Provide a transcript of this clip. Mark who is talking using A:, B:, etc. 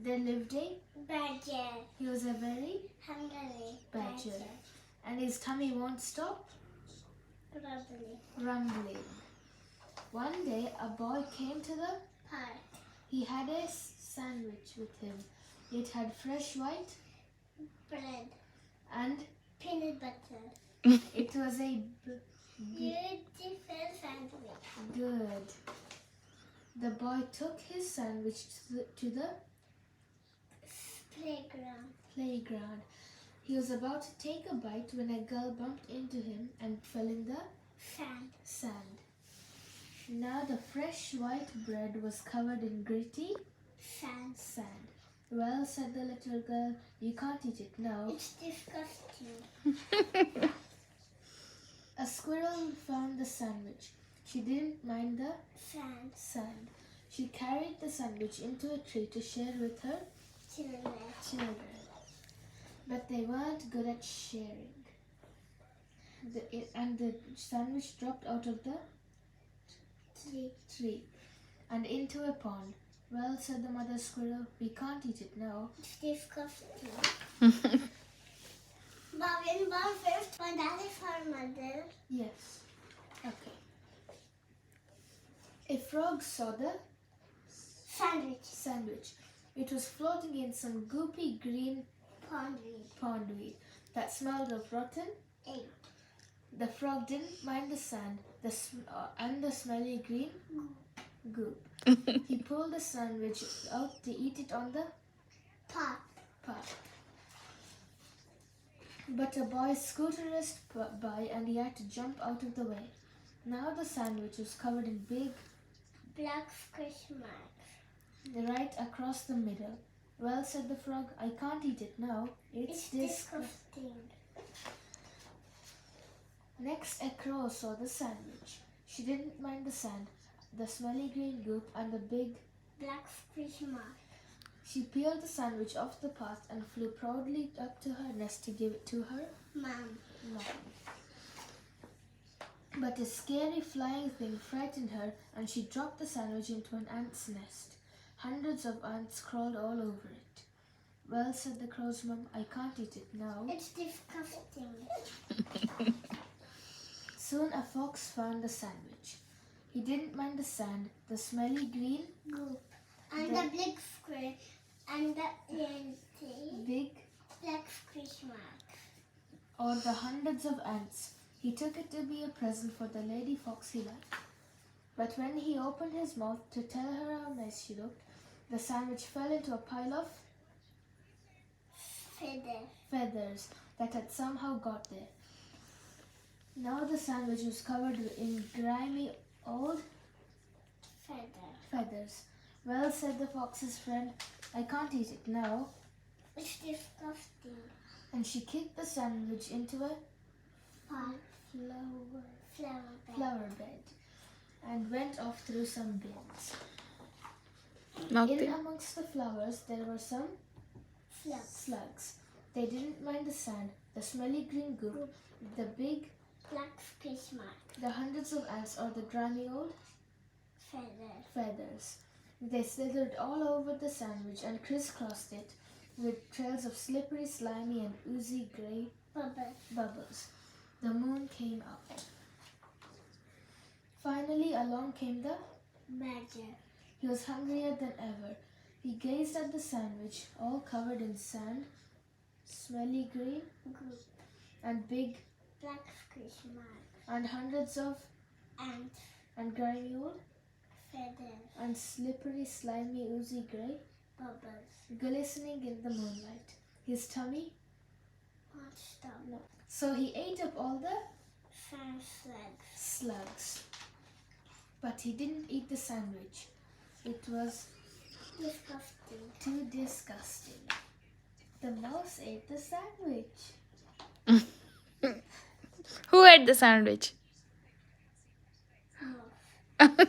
A: there lived a
B: badger.
A: He was a very
B: Hungry
A: badger. And his tummy won't stop rumbling. One day, a boy came to the
B: park.
A: He had a sandwich with him. It had fresh white
B: bread
A: and
B: peanut butter.
A: it was a
B: Beautiful sandwich.
A: Good. The boy took his sandwich to the playground. He was about to take a bite when a girl bumped into him and fell in the sand. Now the fresh white bread was covered in gritty sand. Well, said the little girl, you can't eat it now.
B: It's disgusting.
A: A squirrel found the sandwich. She didn't mind the sand. She carried the sandwich into a tree to share with her children. But they weren't good at sharing. And the sandwich dropped out of the tree and into a pond. Well, said the mother squirrel, we can't eat it now.
B: It's disgusting. Bhaavyan, one fifth, one that is her mother.
A: Yes. Okay. A frog saw the sandwich. It was floating in some goopy green pondweed that smelled of rotten
B: egg.
A: The frog didn't mind the sand and the smelly green goop. He pulled the sandwich out to eat it on the path. But a boy scooterist by and he had to jump out of the way. Now the sandwich was covered in big
B: black squish marks
A: right across the middle. Well, said the frog, I can't eat it now. It's
B: disgusting.
A: Next, a crow saw the sandwich. She didn't mind the sand, the smelly green goop, and the big
B: black squish mark.
A: She peeled the sandwich off the path and flew proudly up to her nest to give it to her
B: mom.
A: But a scary flying thing frightened her and she dropped the sandwich into an ant's nest. Hundreds of ants crawled all over it. Well, said the crow's mom, I can't eat it now.
B: It's disgusting.
A: Soon a fox found the sandwich. He didn't mind the sand, the smelly green
B: goop, and the big square, and the
A: big
B: black squish marks,
A: or the hundreds of ants. He took it to be a present for the lady fox he liked. But when he opened his mouth to tell her how nice she looked, the sandwich fell into a pile of feathers that had somehow got there. Now the sandwich was covered in grimy old feathers. Well, said the fox's friend, I can't eat it now.
B: It's disgusting.
A: And she kicked the sandwich into a flower bed and went off through some bins. In amongst the flowers there were some slugs. They didn't mind the sand, the smelly green goop, the big
B: black squish mark,
A: the hundreds of ants, or the grimy old feathers. They slithered all over the sandwich and crisscrossed it with trails of slippery, slimy, and oozy grey bubbles. The moon came out. Finally, along came the
B: badger.
A: He was hungrier than ever. He gazed at the sandwich, all covered in sand, smelly green
B: goop,
A: and big
B: black squish marks,
A: and hundreds of
B: ants,
A: and grimy old
B: feathers,
A: and slippery, slimy, oozy grey
B: bubbles
A: glistening in the moonlight. His tummy
B: won't stop.
A: No. So he ate up all the
B: sand
A: slugs. But he didn't eat the sandwich. It was
B: disgusting.
A: Too disgusting. The mouse ate the sandwich.
C: Who ate the sandwich?
B: No.